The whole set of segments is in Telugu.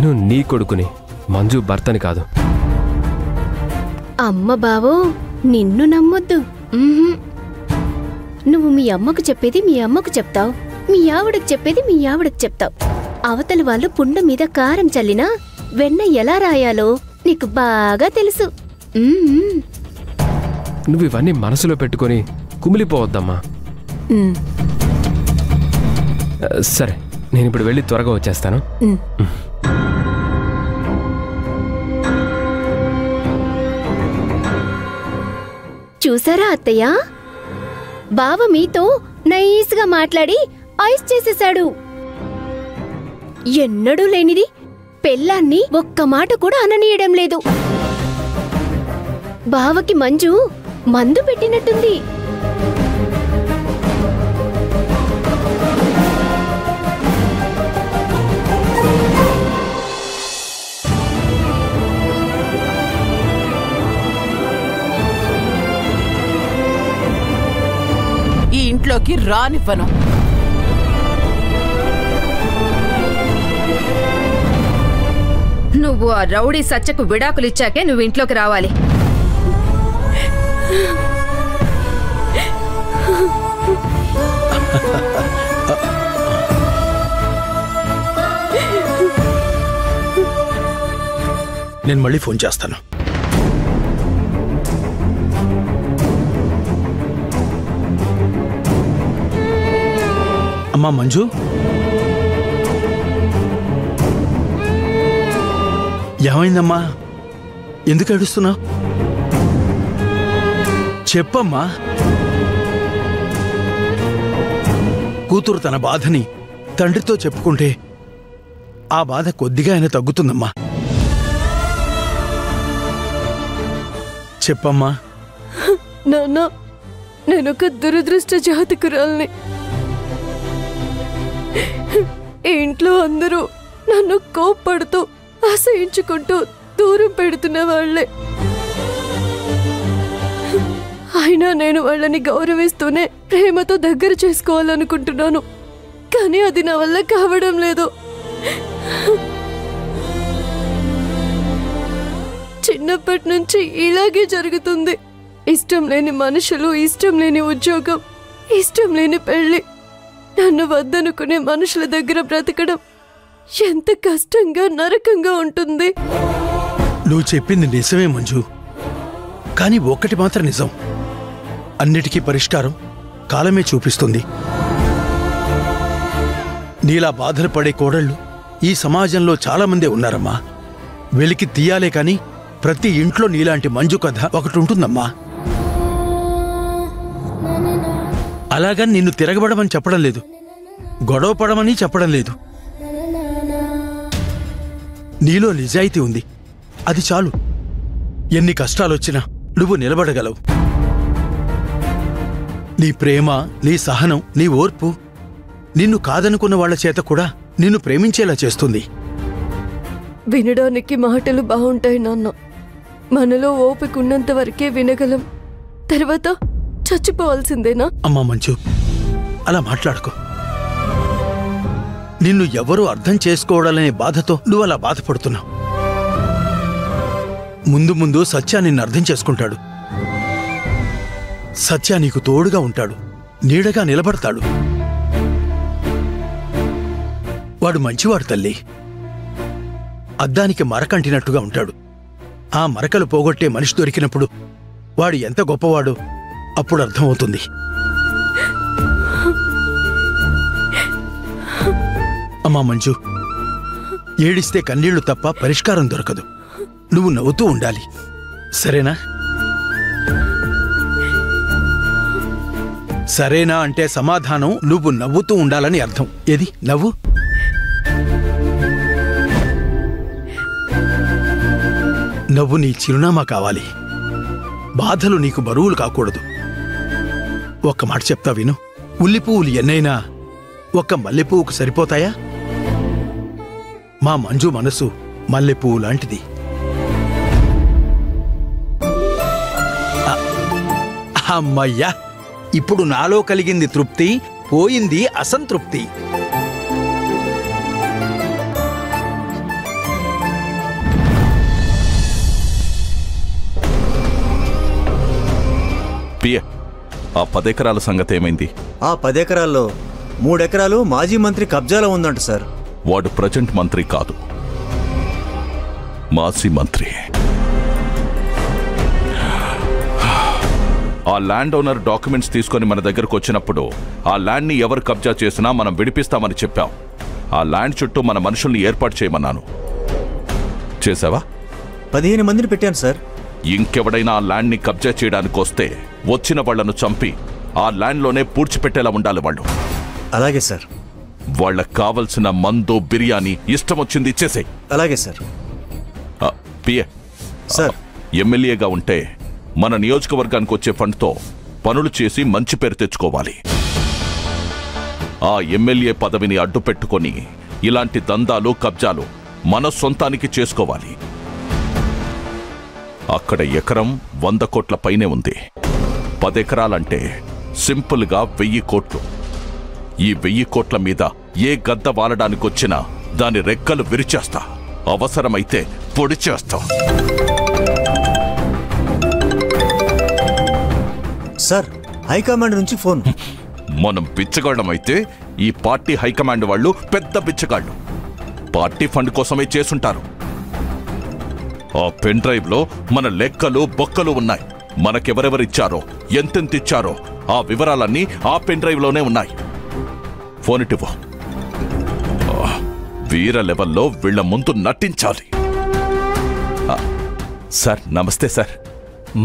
నేను నీ కొడుకుని, మంజు భర్తని కాదు. అమ్మ బావో, నిన్ను నమ్మొద్దు. నువ్వు మీ అమ్మకు చెప్పేది మీ అమ్మకు చెప్తావు, మీ ఆవిడకు చెప్పేది మీ ఆవిడకు చెప్తావు. అవతలి వాళ్ళు పుండ మీద కారం చల్లినా వెన్న ఎలా రాయాలో నీకు బాగా తెలుసు. నువ్వు ఇవన్నీ మనసులో పెట్టుకొని కుమిలిపోవద్దమ్మా. సరే, నేను ఇప్పుడు వెళ్ళి త్వరగా వచ్చేస్తాను. చూసారా అత్తయ్య, బావ మీతో నైస్గా మాట్లాడి ఐస్ చేసేశాడు. ఎన్నడూ లేనిది పెళ్ళాన్ని ఒక్క మాట కూడా అననీయడం లేదు. బావకి మంజు మందు పెట్టినట్టుంది. ఈ ఇంట్లోకి రానివ్వను. నువ్వు ఆ రౌడీ సచ్చకు విడాకులిచ్చాకే నువ్వు ఇంట్లోకి రావాలి. నేను మళ్ళీ ఫోన్ చేస్తాను. అమ్మా మంజు, ఏమైందమ్మా? ఎందుకు ఏడుస్తున్నావు? చెప్పమ్మా. కూతురు తన బాధని తండ్రితో చెప్పుకుంటే ఆ బాధ కొద్దిగా అయినా తగ్గుతుందమ్మా. చెప్పమ్మా. నాన్న, నేనొక దురదృష్ట జాతకురాల్ని. ఇంట్లో అందరూ నన్ను కోప్పడుతూ అసహించుకుంటూ దూరం పెడుతున్న వాళ్లే. అయినా నేను వాళ్ళని గౌరవిస్తూనే ప్రేమతో దగ్గర చేసుకోవాలనుకుంటున్నాను. కానీ అది నా వల్ల కావడం లేదు. చిన్నప్పటి నుంచి ఇలాగే జరుగుతుంది. ఇష్టం లేని మనుషులు, ఇష్టం లేని ఉద్యోగం, ఇష్టం లేని పెళ్లి. నన్ను వద్దనుకునే మనుషుల దగ్గర బ్రతకడం ఎంత కష్టంగా, నరకంగా ఉంటుంది. నువ్వు చెప్పింది నిజమే మంజు. కానీ ఒక్కటి మాత్రం నిజం, అన్నిటికీ పరిష్కారం కాలమే చూపిస్తుంది. నీలా బాధలు పడే కోడళ్ళు ఈ సమాజంలో చాలామందే ఉన్నారమ్మా. వెలికి తీయాలే కాని ప్రతి ఇంట్లో నీలాంటి మంజు కథ ఒకటి ఉంటుందమ్మా. అలాగని నిన్ను తిరగబడమని చెప్పడం లేదు, గొడవ పడమని చెప్పడం లేదు. నీలో నిజాయితీ ఉంది, అది చాలు. ఎన్ని కష్టాలొచ్చినా నువ్వు నిలబడగలవు. నీ ప్రేమ, నీ సహనం, నీ ఓర్పు నిన్ను కాదనుకున్న వాళ్ల చేత కూడా నిన్ను ప్రేమించేలా చేస్తుంది. వినడానికి మాటలు బాగుంటాయి నాన్న. మనలో ఓపిక ఉన్నంత వరకే వినగలం, తర్వాత చచ్చిపోవాల్సిందేనా? అమ్మా మంజు, అలా మాట్లాడుకో. నిన్ను ఎవరూ అర్థం చేసుకోవడాలనే బాధతో నువ్వు అలా బాధపడుతున్నావు. ముందు ముందు సత్య నిన్ను అర్థం చేసుకుంటాడు. సత్య నీకు తోడుగా ఉంటాడు, నీడగా నిలబడతాడు. వాడు మంచివాడు తల్లి. అద్దానికి మరకంటినట్టుగా ఉంటాడు. ఆ మరకలు పోగొట్టే మనిషి దొరికినప్పుడు వాడు ఎంత గొప్పవాడో అప్పుడు అర్థమవుతుంది. అమ్మా మంజు, ఏడిస్తే కన్నీళ్లు తప్ప పరిష్కారం దొరకదు. నువ్వు నవ్వుతూ ఉండాలి, సరేనా? సరేనా అంటే సమాధానం నువ్వు నవ్వుతూ ఉండాలని అర్థం. ఏది నవ్వు? నవ్వు నీ చిరునామా కావాలి. బాధలు నీకు బరువులు కాకూడదు. ఒక్క మాట చెప్తా విను. ఉల్లిపువ్వులు ఎన్నైనా ఒక్క మల్లెపువ్వుకు సరిపోతాయా? మా మంజు మనసు మల్లెపువ్వు లాంటిది. అమ్మయ్యా, ఇప్పుడు నాలో కలిగింది తృప్తి, పోయింది అసంతృప్తి. పిఏ, ఆ 10 ఎకరాల సంగతి ఏమైంది? ఆ 10 ఎకరాల్లో 3 ఎకరాలు మాజీ మంత్రి కబ్జాలో ఉందంట సార్. వాడు ప్రజెంట్ మంత్రి కాదు, మాజీ మంత్రి. ఆ ల్యాండ్ ఓనర్ డాక్యుమెంట్స్ తీసుకొని మన దగ్గరకు వచ్చినప్పుడు ఆ ల్యాండ్ని ఎవరు కబ్జా చేసినా మనం విడిపిస్తామని చెప్పాం. ఆ ల్యాండ్ చుట్టూ మన మనుషుల్ని ఏర్పాటు చేయమన్నాను. చేసావా? 15 మందిని పెట్టాను సార్. ఇంకెవడైనా ఆ ల్యాండ్ని కబ్జా చేయడానికి వస్తే వచ్చిన వాళ్లను చంపి ఆ ల్యాండ్లోనే పూడ్చిపెట్టేలా ఉండాలి వాళ్ళు. అలాగే సార్. వాళ్ళకు కావలసిన మందు, బిర్యానీ ఇష్టం వచ్చింది ఇచ్చేసేయ్. అలాగే సార్. పిఏ సార్, ఎమ్మెల్యేగా ఉంటే మన నియోజకవర్గానికి వచ్చే ఫండ్తో పనులు చేసి మంచి పేరు తెచ్చుకోవాలి. ఆ ఎమ్మెల్యే పదవిని అడ్డు పెట్టుకొని ఇలాంటి దందాలు, కబ్జాలు మన సొంతానికి చేసుకోవాలి. అక్కడ ఎకరం 100 కోట్ల పైనే ఉంది. 10 ఎకరాలంటే సింపుల్గా 1000 కోట్లు. ఈ 1000 కోట్ల మీద ఏ గద్ద వాలడానికొచ్చినా దాని రెక్కలు విరిచేస్తా, అవసరమైతే పొడి చేస్తా. సార్, హైకమాండ్ నుంచి ఫోన్. మనం బిచ్చగాళ్ళమైతే ఈ పార్టీ హైకమాండ్ వాళ్ళు పెద్ద బిచ్చగాళ్ళు. పార్టీ ఫండ్ కోసమే చేసుంటారు. ఆ పెన్ డ్రైవ్ లో మన లెక్కలు, బొక్కలు ఉన్నాయి. మనకెవరెవరిచ్చారో, ఎంతెంతిచ్చారో ఆ వివరాలన్నీ ఆ పెన్ డ్రైవ్ లోనే ఉన్నాయి. ఫోన్ ఇటివ్వు. వీర లెవెల్లో వీళ్ల ముందు నటించాలి. సార్, నమస్తే సార్.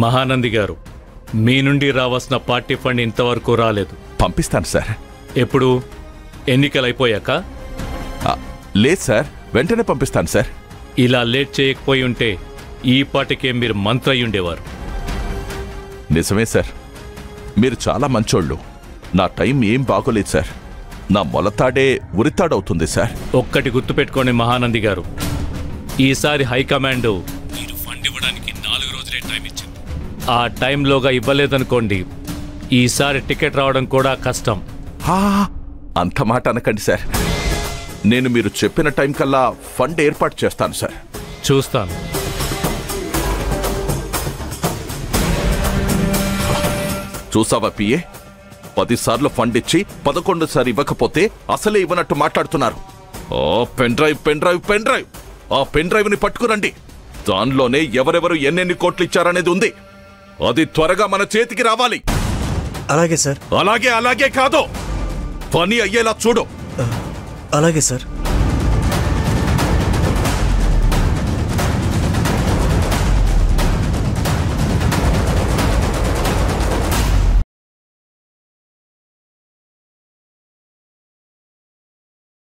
మహానంది గారు, మీ నుండి రావాల్సిన పార్టీ ఫండ్ ఇంతవరకు రాలేదు. పంపిస్తాను సార్. ఎప్పుడు? ఎన్నికలైపోయాక? లేదు సార్, వెంటనే పంపిస్తాను సార్. ఇలా లేట్ చేయకపోయి ఉంటే ఈ పార్టీకే మీరు మంత్రి అయి ఉండేవారు. నిజమే సార్, మీరు చాలా మంచోళ్ళు. నా టైం ఏం బాగోలేదు సార్. నా మొలతాడే ఉరితాడవుతుంది సార్. ఒక్కటి గుర్తుపెట్టుకోండి మహానంది గారు, ఈసారి హైకమాండ్ మీరు ఫండ్ ఇవ్వడానికి 4 రోజులే టైం ఇచ్చింది. ఆ టైంలోగా ఇవ్వలేదనుకోండి, ఈసారి టికెట్ రావడం కూడా కష్టం. అంత మాట అనకండి సార్. నేను మీరు చెప్పిన టైం కల్లా ఫండ్ ఏర్పాటు చేస్తాను సార్. చూస్తాను. చూసావా పిఏ, 10 సార్లు ఫండ్ ఇచ్చి 11 సార్లు ఇవ్వకపోతే అసలే ఇవ్వనట్టు మాట్లాడుతున్నారు. Pen drive, pen drive, pen drive. ఆ పెన్ డ్రైవ్ ని పట్టుకురండి. దానిలోనే ఎవరెవరు ఎన్నెన్ని కోట్లు ఇచ్చారనేది ఉంది. అది త్వరగా మన చేతికి రావాలి. అలాగే సార్. అలాగే కాదు, పని అయ్యేలా చూడు. అలాగే సార్.